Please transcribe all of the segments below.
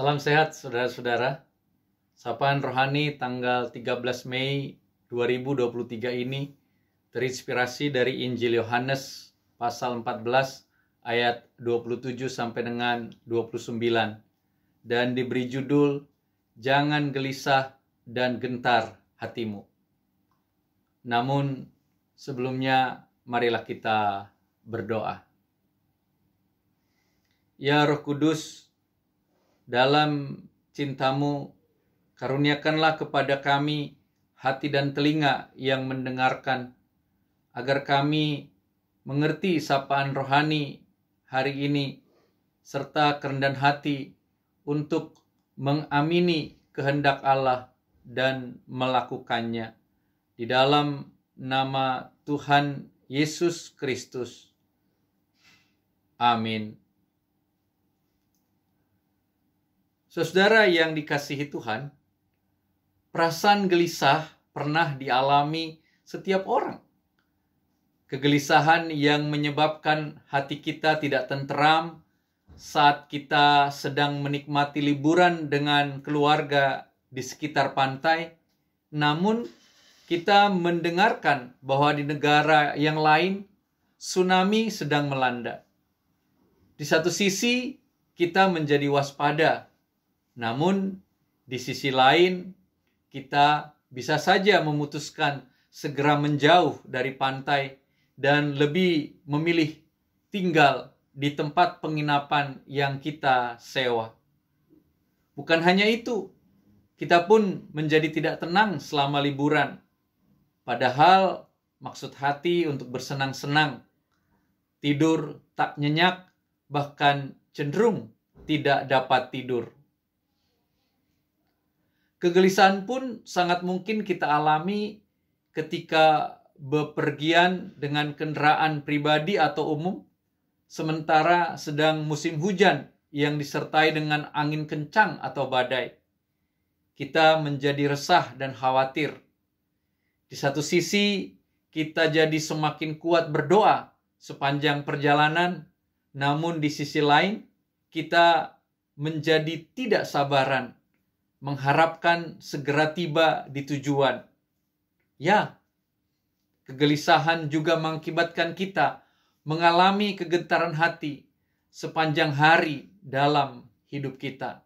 Salam sehat saudara-saudara. Sapaan rohani tanggal 13 Mei 2023 ini terinspirasi dari Injil Yohanes pasal 14 ayat 27 sampai dengan 29 dan diberi judul Jangan gelisah dan gentar hatimu. Namun sebelumnya marilah kita berdoa. Ya Roh Kudus, dalam cintamu, karuniakanlah kepada kami hati dan telinga yang mendengarkan, agar kami mengerti sapaan rohani hari ini, serta kerendahan hati untuk mengamini kehendak Allah dan melakukannya. Di dalam nama Tuhan Yesus Kristus. Amin. Saudara yang dikasihi Tuhan, perasaan gelisah pernah dialami setiap orang. Kegelisahan yang menyebabkan hati kita tidak tenteram saat kita sedang menikmati liburan dengan keluarga di sekitar pantai, namun kita mendengarkan bahwa di negara yang lain tsunami sedang melanda. Di satu sisi kita menjadi waspada, namun di sisi lain kita bisa saja memutuskan segera menjauh dari pantai dan lebih memilih tinggal di tempat penginapan yang kita sewa. Bukan hanya itu, kita pun menjadi tidak tenang selama liburan. Padahal maksud hati untuk bersenang-senang, tidur tak nyenyak, bahkan cenderung tidak dapat tidur. Kegelisahan pun sangat mungkin kita alami ketika bepergian dengan kendaraan pribadi atau umum, sementara sedang musim hujan yang disertai dengan angin kencang atau badai. Kita menjadi resah dan khawatir. Di satu sisi, kita jadi semakin kuat berdoa sepanjang perjalanan, namun di sisi lain, kita menjadi tidak sabaran, mengharapkan segera tiba di tujuan. Ya, kegelisahan juga mengakibatkan kita mengalami kegentaran hati sepanjang hari dalam hidup kita.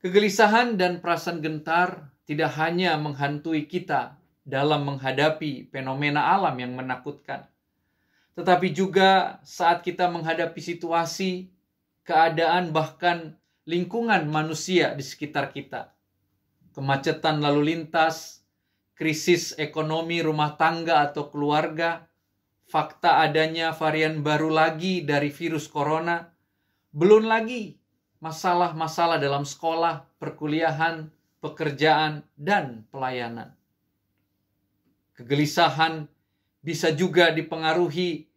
Kegelisahan dan perasaan gentar tidak hanya menghantui kita dalam menghadapi fenomena alam yang menakutkan, tetapi juga saat kita menghadapi situasi, keadaan, bahkan lingkungan manusia di sekitar kita. Kemacetan lalu lintas, krisis ekonomi rumah tangga atau keluarga, fakta adanya varian baru lagi dari virus corona, belum lagi masalah-masalah dalam sekolah, perkuliahan, pekerjaan, dan pelayanan. Kegelisahan bisa juga dipengaruhi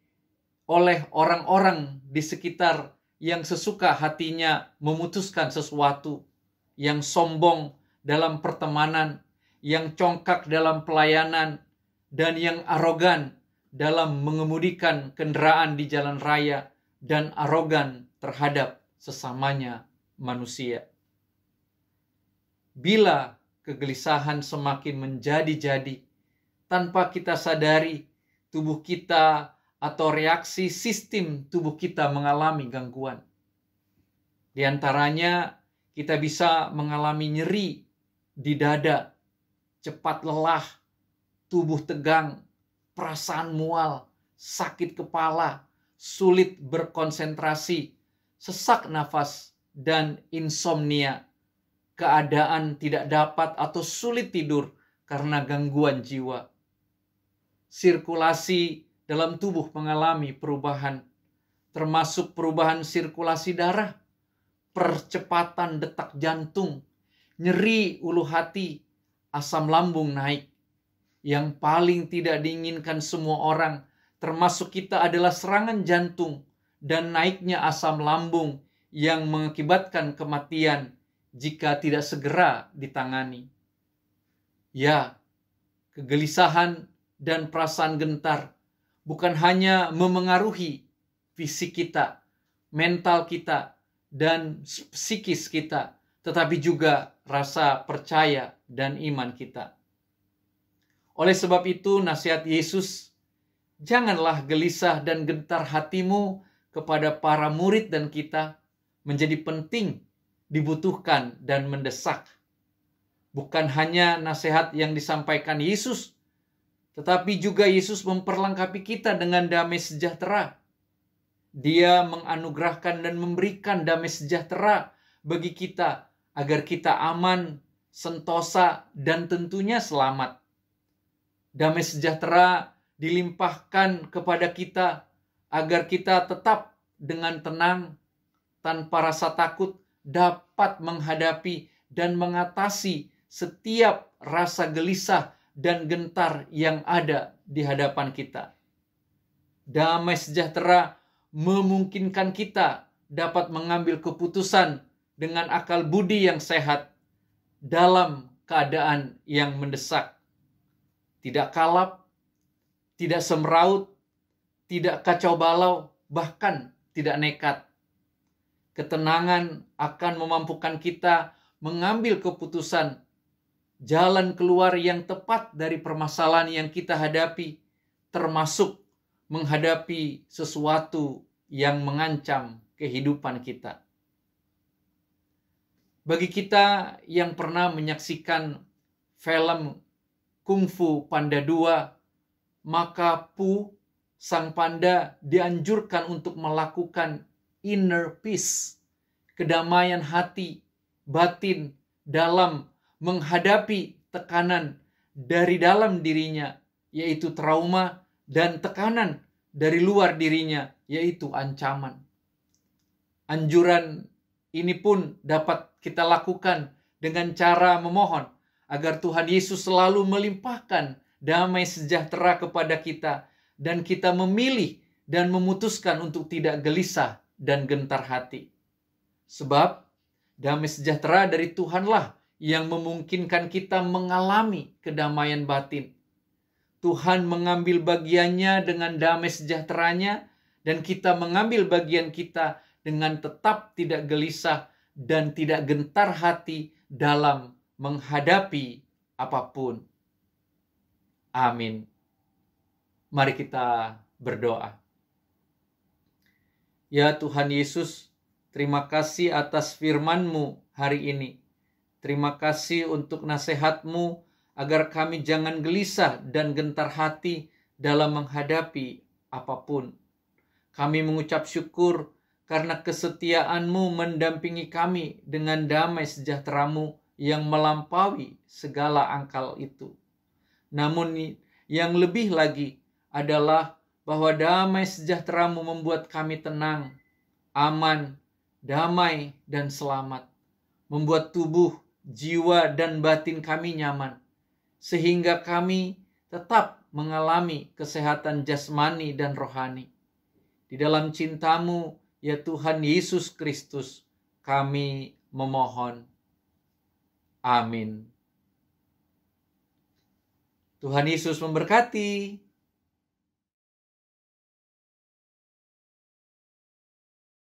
oleh orang-orang di sekitar yang sesuka hatinya memutuskan sesuatu, yang sombong dalam pertemanan, yang congkak dalam pelayanan, dan yang arogan dalam mengemudikan kendaraan di jalan raya, dan arogan terhadap sesamanya manusia. Bila kegelisahan semakin menjadi-jadi, tanpa kita sadari, tubuh kita atau reaksi sistem tubuh kita mengalami gangguan. Di antaranya, kita bisa mengalami nyeri di dada, cepat lelah, tubuh tegang, perasaan mual, sakit kepala, sulit berkonsentrasi, sesak nafas, dan insomnia, keadaan tidak dapat atau sulit tidur karena gangguan jiwa. Sirkulasi dalam tubuh mengalami perubahan, termasuk perubahan sirkulasi darah, percepatan detak jantung, nyeri ulu hati, asam lambung naik. Yang paling tidak diinginkan semua orang, termasuk kita, adalah serangan jantung dan naiknya asam lambung yang mengakibatkan kematian jika tidak segera ditangani. Ya, kegelisahan dan perasaan gentar bukan hanya memengaruhi fisik kita, mental kita, dan psikis kita, tetapi juga rasa percaya dan iman kita. Oleh sebab itu, nasihat Yesus, janganlah gelisah dan gentar hatimu, kepada para murid dan kita menjadi penting, dibutuhkan, dan mendesak. Bukan hanya nasihat yang disampaikan Yesus, tetapi juga Yesus memperlengkapi kita dengan damai sejahtera. Dia menganugerahkan dan memberikan damai sejahtera bagi kita, agar kita aman, sentosa, dan tentunya selamat. Damai sejahtera dilimpahkan kepada kita agar kita tetap dengan tenang, tanpa rasa takut, dapat menghadapi dan mengatasi setiap rasa gelisah dan gentar yang ada di hadapan kita. Damai sejahtera memungkinkan kita dapat mengambil keputusan dengan akal budi yang sehat dalam keadaan yang mendesak. Tidak kalap, tidak semeraut, tidak kacau balau, bahkan tidak nekat. Ketenangan akan memampukan kita mengambil keputusan jalan keluar yang tepat dari permasalahan yang kita hadapi, termasuk menghadapi sesuatu yang mengancam kehidupan kita. Bagi kita yang pernah menyaksikan film Kung Fu Panda 2, maka Pu, sang panda, dianjurkan untuk melakukan inner peace, kedamaian hati, batin, dalam menghadapi tekanan dari dalam dirinya, yaitu trauma, dan tekanan dari luar dirinya, yaitu ancaman. Anjuran ini pun dapat kita lakukan dengan cara memohon agar Tuhan Yesus selalu melimpahkan damai sejahtera kepada kita, dan kita memilih dan memutuskan untuk tidak gelisah dan gentar hati. Sebab damai sejahtera dari Tuhanlah yang memungkinkan kita mengalami kedamaian batin. Tuhan mengambil bagiannya dengan damai sejahteranya, dan kita mengambil bagian kita dengan tetap tidak gelisah dan tidak gentar hati dalam menghadapi apapun. Amin. Mari kita berdoa. Ya Tuhan Yesus, terima kasih atas firman-Mu hari ini. Terima kasih untuk nasihat-Mu agar kami jangan gelisah dan gentar hati dalam menghadapi apapun. Kami mengucap syukur karena kesetiaan-Mu mendampingi kami dengan damai sejahtera-Mu yang melampaui segala akal itu. Namun yang lebih lagi adalah bahwa damai sejahtera-Mu membuat kami tenang, aman, damai, dan selamat. Membuat tubuh, jiwa, dan batin kami nyaman, sehingga kami tetap mengalami kesehatan jasmani dan rohani. Di dalam cinta-Mu, ya Tuhan Yesus Kristus, kami memohon. Amin. Tuhan Yesus memberkati.